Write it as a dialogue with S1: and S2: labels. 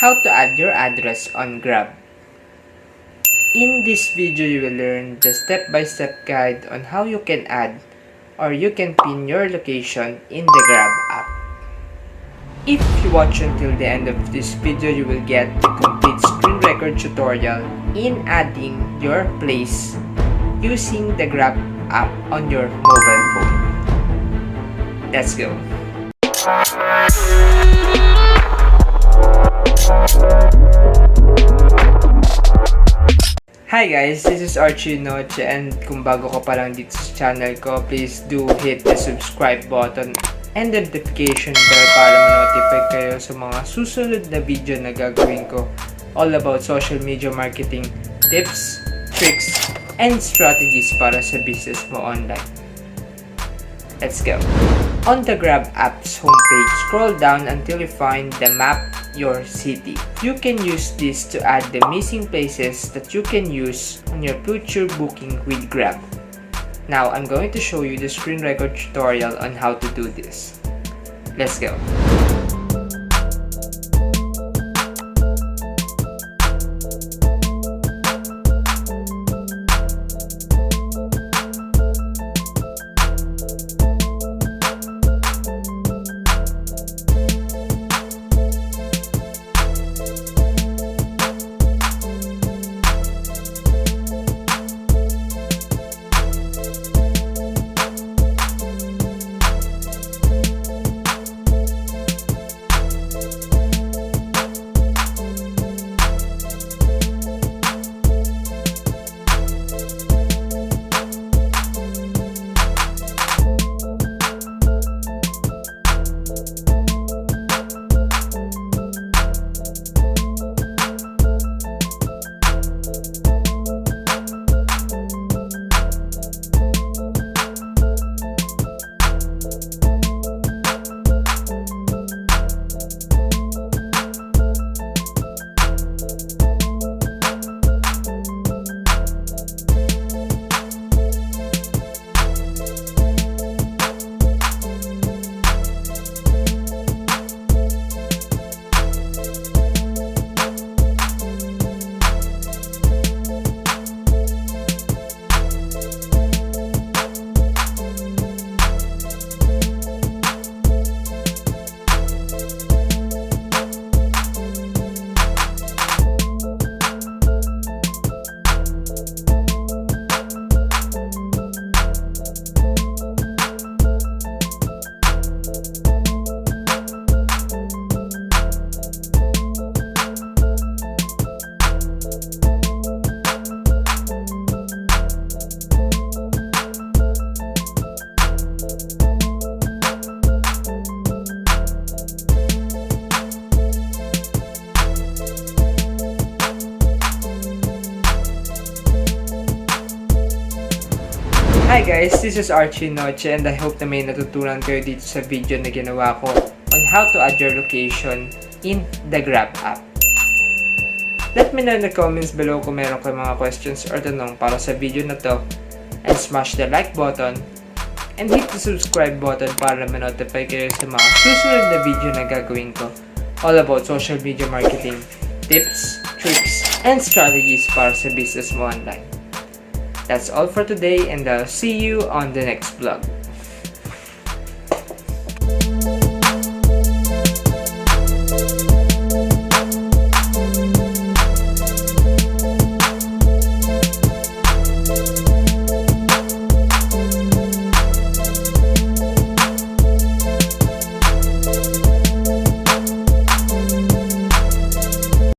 S1: How to add your address on Grab. In this video, you will learn the step-by-step guide on how you can add or you can pin your location in the Grab app. If you watch until the end of this video, you will get the complete screen record tutorial in adding your place using the Grab app on your mobile phone. Let's go! Hi guys, this is Archie Noche, and kung bago ka pa lang dito sa channel ko, please do hit the subscribe button and the notification bell para ma-notify kayo sa mga susunod na video na gagawin ko all about social media marketing tips, tricks, and strategies para sa business mo online. Let's go! On the Grab app's homepage, scroll down until you find the map your city. You can use this to add the missing places that you can use on your future booking with Grab. Now, I'm going to show you the screen record tutorial on how to do this. Let's go! Hi guys, this is Archie Noche, and I hope na may natutunan kayo dito sa video na ginawa ko on how to add your location in the Grab app. Let me know in the comments below kung meron kayo mga questions or tanong para sa video na to, and smash the like button and hit the subscribe button para ma-notify kayo sa mga susunod na video na gagawin ko all about social media marketing tips, tricks, and strategies para sa business mo online. That's all for today, and I'll see you on the next vlog.